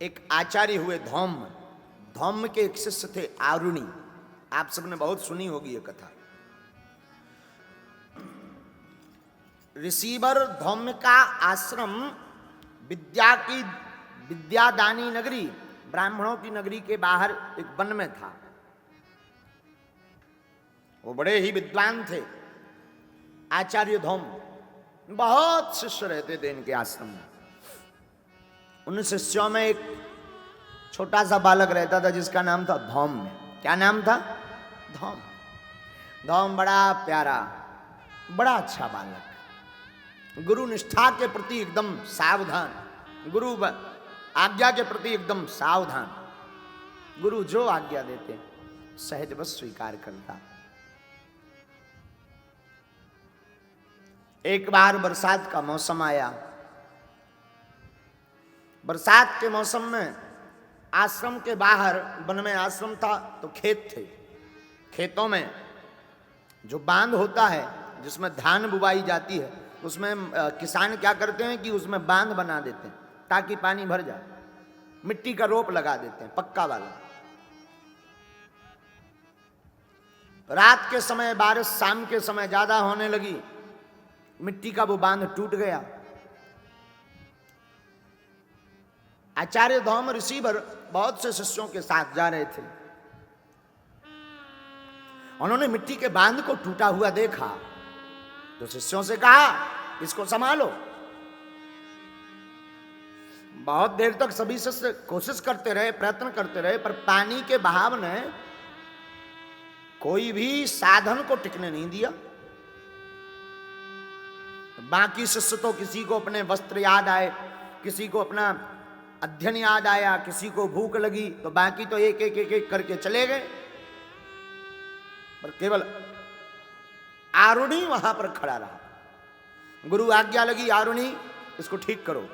एक आचार्य हुए धौम्य। धौम्य के एक शिष्य थे आरुणि। आप सबने बहुत सुनी होगी ये कथा। ऋषिवर धौम्य का आश्रम विद्यादानी नगरी, ब्राह्मणों की नगरी के बाहर एक वन में था। वो बड़े ही विद्वान थे आचार्य धौम्य। बहुत शिष्य रहते थे इनके आश्रम में। उन शिष्यों में एक छोटा सा बालक रहता था जिसका नाम था धौम्य। क्या नाम था? धौम्य। धौम्य बड़ा प्यारा, बड़ा अच्छा बालक, गुरु निष्ठा के प्रति एकदम सावधान, गुरु आज्ञा के प्रति एकदम सावधान। गुरु जो आज्ञा देते सहज बस स्वीकार करता। एक बार बरसात का मौसम आया। बरसात के मौसम में आश्रम के बाहर, वन में आश्रम था तो खेत थे। खेतों में जो बांध होता है जिसमें धान बुवाई जाती है, उसमें किसान क्या करते हैं कि उसमें बांध बना देते हैं ताकि पानी भर जाए। मिट्टी का रोप लगा देते हैं पक्का वाला। रात के समय बारिश शाम के समय ज्यादा होने लगी, मिट्टी का वो बांध टूट गया। आचार्य धौम्य ऋषिवर बहुत से शिष्यों के साथ जा रहे थे। उन्होंने मिट्टी के बांध को टूटा हुआ देखा तो शिष्यों से कहा, इसको संभालो। बहुत देर तक सभी शिष्य कोशिश करते रहे, प्रयत्न करते रहे, पर पानी के बहाव ने कोई भी साधन को टिकने नहीं दिया। बाकी शिष्य तो किसी को अपने वस्त्र याद आए, किसी को अपना अध्ययन याद आया, किसी को भूख लगी, तो बाकी तो एक एक एक एक करके चले गए। पर केवल आरुणि वहां पर खड़ा रहा। गुरु आज्ञा लगी, आरुणि इसको ठीक करो,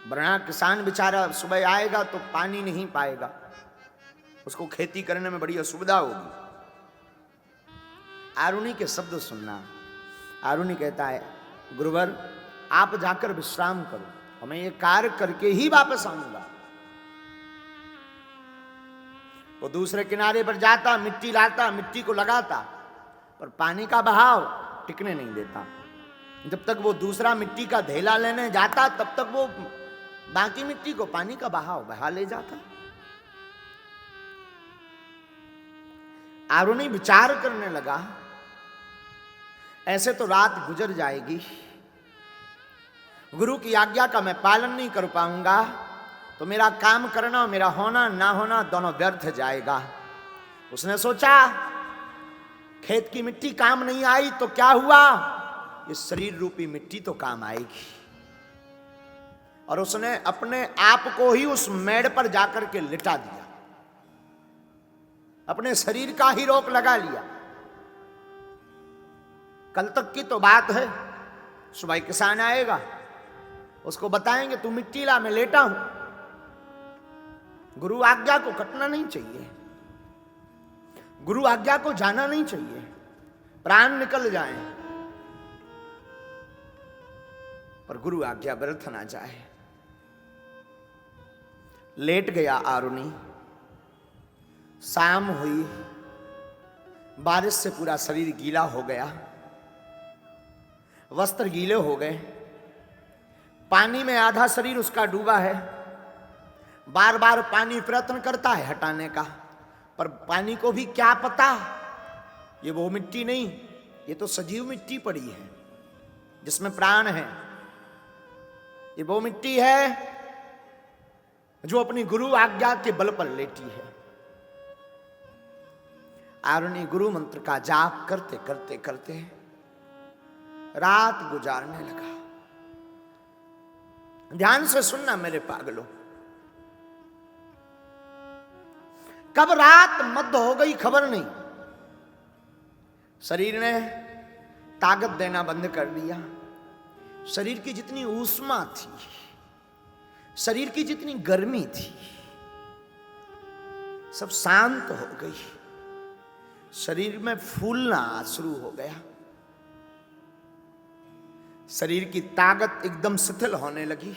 वरना किसान बेचारा सुबह आएगा तो पानी नहीं पाएगा, उसको खेती करने में बड़ी असुविधा होगी। आरुणि के शब्द सुनना। आरुणि कहता है, गुरुवर आप जाकर विश्राम करो, और मैं ये कार्य करके ही वापस आऊंगा। वो दूसरे किनारे पर जाता, मिट्टी लाता, मिट्टी को लगाता, पर पानी का बहाव टिकने नहीं देता। जब तक वो दूसरा मिट्टी का ढेला लेने जाता तब तक वो बाकी मिट्टी को पानी का बहाव बहा ले जाता। आरुणि विचार करने लगा, ऐसे तो रात गुजर जाएगी, गुरु की आज्ञा का मैं पालन नहीं कर पाऊंगा, तो मेरा काम करना, मेरा होना ना होना दोनों व्यर्थ जाएगा। उसने सोचा, खेत की मिट्टी काम नहीं आई तो क्या हुआ, ये शरीर रूपी मिट्टी तो काम आएगी। और उसने अपने आप को ही उस मेड़ पर जाकर के लिटा दिया, अपने शरीर का ही रोक लगा लिया। कल तक की तो बात है, सुबह किसान आएगा, उसको बताएंगे तू मिट्टी ला, मैं लेटा हूं। गुरु आज्ञा को कटना नहीं चाहिए, गुरु आज्ञा को जाना नहीं चाहिए, प्राण निकल जाए पर गुरु आज्ञा व्यर्थ ना जाए। लेट गया आरुणि। शाम हुई, बारिश से पूरा शरीर गीला हो गया, वस्त्र गीले हो गए, पानी में आधा शरीर उसका डूबा है। बार बार पानी प्रयत्न करता है हटाने का, पर पानी को भी क्या पता ये वो मिट्टी नहीं, ये तो सजीव मिट्टी पड़ी है जिसमें प्राण है। ये वो मिट्टी है जो अपनी गुरु आज्ञा के बल पर लेटी है। आरुणि गुरु मंत्र का जाप करते करते करते रात गुजारने लगा। ध्यान से सुनना मेरे पागलों, कब रात मध्य हो गई खबर नहीं। शरीर ने ताकत देना बंद कर दिया। शरीर की जितनी ऊष्मा थी, शरीर की जितनी गर्मी थी, सब शांत हो गई। शरीर में फूलना शुरू हो गया। शरीर की ताकत एकदम शिथिल होने लगी।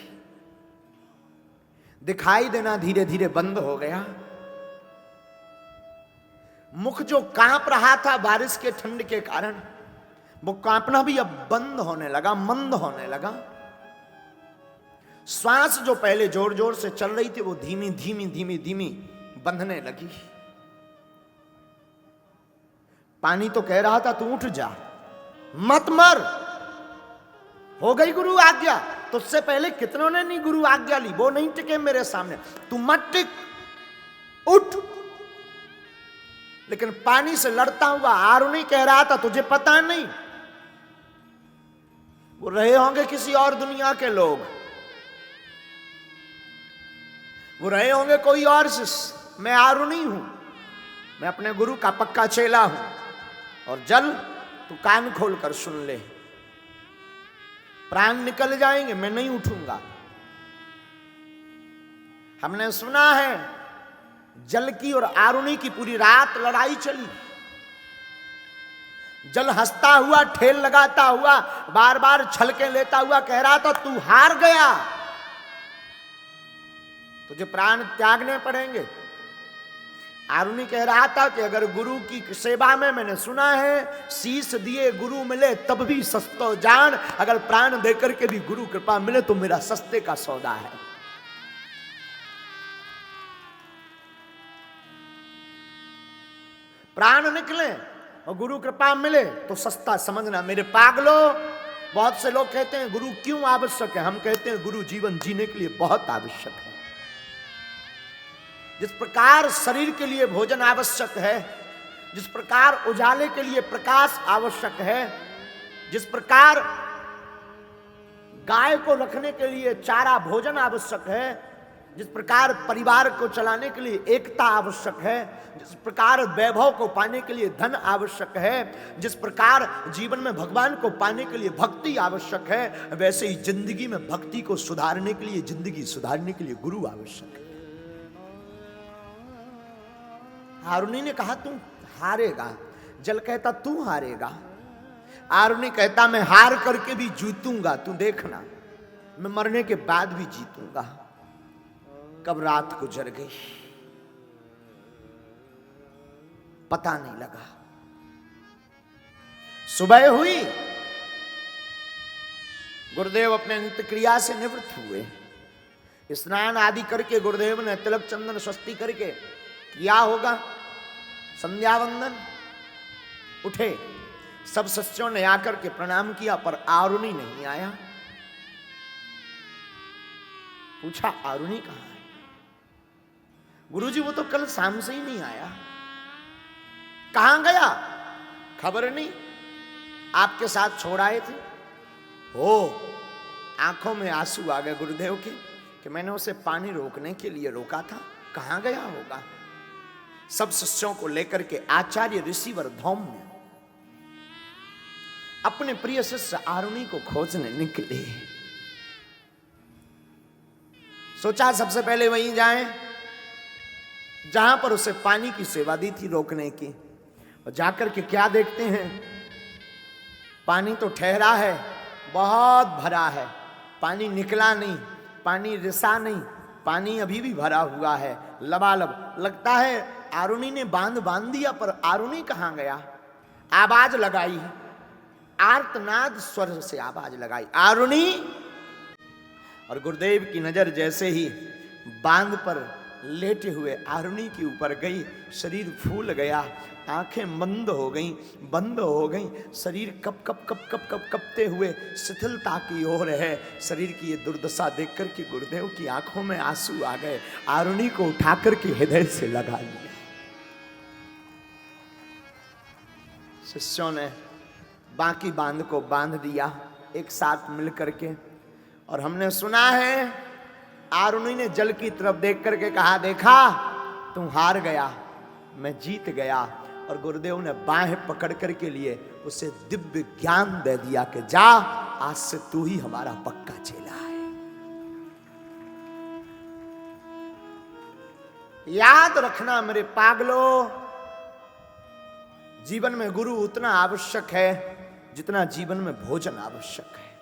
दिखाई देना धीरे धीरे बंद हो गया। मुख जो कांप रहा था बारिश के ठंड के कारण, वो कांपना भी अब बंद होने लगा, मंद होने लगा। श्वास जो पहले जोर जोर से चल रही थी वो धीमी धीमी धीमी धीमी बंधने लगी। पानी तो कह रहा था तू उठ जा, मत मर, हो गई गुरु आज्ञा। तुझसे पहले कितनों ने नहीं गुरु आज्ञा ली, वो नहीं टिके मेरे सामने, तू मत टिक, उठ। लेकिन पानी से लड़ता हुआ आरुणि कह रहा था तुझे पता नहीं, वो रहे होंगे किसी और दुनिया के लोग, वो रहे होंगे कोई और शिष्य, मैं आरुणि हूं, मैं अपने गुरु का पक्का चेला हूं। और जल तू कान खोल कर सुन ले, प्राण निकल जाएंगे, मैं नहीं उठूंगा। हमने सुना है जल की और आरुणि की पूरी रात लड़ाई चली। जल हंसता हुआ, ठेल लगाता हुआ, बार बार छलके लेता हुआ कह रहा था तू हार गया, तुझे प्राण त्यागने पड़ेंगे। आरुणि कह रहा था कि अगर गुरु की सेवा में, मैंने सुना है शीश दिए गुरु मिले तब भी सस्तो जान, अगर प्राण देकर के भी गुरु कृपा मिले तो मेरा सस्ते का सौदा है। प्राण निकले और गुरु कृपा मिले तो सस्ता समझना मेरे पागलो। बहुत से लोग कहते हैं गुरु क्यों आवश्यक है, हम कहते हैं गुरु जीवन जीने के लिए बहुत आवश्यक है। जिस प्रकार शरीर के लिए भोजन आवश्यक है, जिस प्रकार उजाले के लिए प्रकाश आवश्यक है, जिस प्रकार गाय को रखने के लिए चारा भोजन आवश्यक है, जिस प्रकार परिवार को चलाने के लिए एकता आवश्यक है, जिस प्रकार वैभव को पाने के लिए धन आवश्यक है, जिस प्रकार जीवन में भगवान को पाने के लिए भक्ति आवश्यक है, वैसे ही जिंदगी में भक्ति को सुधारने के लिए, जिंदगी सुधारने के लिए गुरु आवश्यक है। आरुणि ने कहा तू हारेगा, जल कहता तू हारेगा, आरुणि कहता मैं हार करके भी जीतूंगा, तू देखना, मैं मरने के बाद भी जीतूंगा। कब रात गुजर गई पता नहीं लगा। सुबह हुई, गुरुदेव अपने नित्य क्रिया से निवृत्त हुए। स्नान आदि करके गुरुदेव ने तिलक चंदन स्वस्ति करके किया होगा संध्या वंदन, उठे। सब शिष्यों ने आकर के प्रणाम किया पर आरुणि नहीं आया। पूछा आरुणि कहां है? गुरुजी वो तो कल शाम से ही नहीं आया, कहां गया? खबर नहीं, आपके साथ छोड़ आए थे। हो, आंखों में आंसू आ गए गुरुदेव के कि मैंने उसे पानी रोकने के लिए रोका था, कहां गया होगा। सब शिष्यों को लेकर के आचार्य ऋषिवर धौम्य अपने प्रिय शिष्य आरुणि को खोजने निकले। सोचा सबसे पहले वहीं जाएं जहां पर उसे पानी की सेवा दी थी रोकने की। और जाकर के क्या देखते हैं, पानी तो ठहरा है, बहुत भरा है, पानी निकला नहीं, पानी रिसा नहीं, पानी अभी भी भरा हुआ है लबालब। लगता है आरुणि ने बांध दिया, पर आरुणि कहां गया? आवाज लगाई, आर्तनाद स्वर से आवाज लगाई, आरुणि। और गुरुदेव की नजर जैसे ही बांध पर लेटे हुए आरुणि के ऊपर गई, शरीर फूल गया, आंखें बंद हो गईं, शरीर कपते हुए शिथिलता की ओर है। शरीर की ये दुर्दशा देख करके गुरुदेव की आंखों में आंसू आ गए। आरुणि को उठा करके हृदय से लगा लिया। शिष्यों ने बाकी बांध को बांध दिया एक साथ मिल करके। और हमने सुना है आरुणि ने जल की तरफ देख करके कहा, देखा तू हार गया, मैं जीत गया। और गुरुदेव ने बाहें पकड़ करके लिए उसे दिव्य ज्ञान दे दिया कि जा, आज से तू ही हमारा पक्का चेला है। याद रखना मेरे पागलों, जीवन में गुरु उतना आवश्यक है जितना जीवन में भोजन आवश्यक है।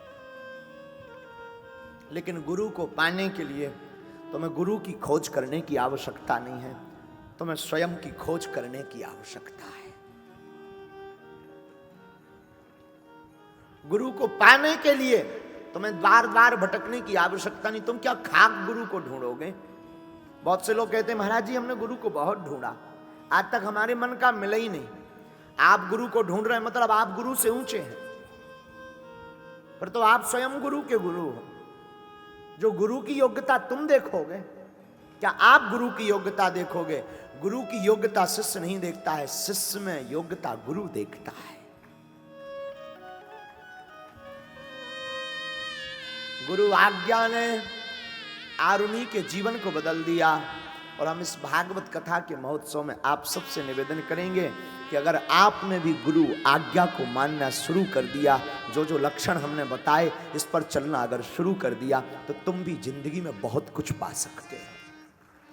लेकिन गुरु को पाने के लिए तुम्हें गुरु की खोज करने की आवश्यकता नहीं है, तुम्हें स्वयं की खोज करने की आवश्यकता है। गुरु को पाने के लिए तुम्हें द्वार द्वार भटकने की आवश्यकता नहीं। तुम क्या खाक गुरु को ढूंढोगे? बहुत से लोग कहते हैं महाराज जी हमने गुरु को बहुत ढूंढा, आज तक हमारे मन का मिला ही नहीं। आप गुरु को ढूंढ रहे हैं मतलब आप गुरु से ऊंचे हैं, पर तो आप स्वयं गुरु के गुरु हो। जो गुरु की योग्यता तुम देखोगे, क्या आप गुरु की योग्यता देखोगे? गुरु की योग्यता शिष्य नहीं देखता है, शिष्य में योग्यता गुरु देखता है। गुरु आज्ञा ने आरुणि के जीवन को बदल दिया। और हम इस भागवत कथा के महोत्सव में आप सबसे निवेदन करेंगे कि अगर आपने भी गुरु आज्ञा को मानना शुरू कर दिया, जो जो लक्षण हमने बताए इस पर चलना अगर शुरू कर दिया, तो तुम भी जिंदगी में बहुत कुछ पा सकते हैं।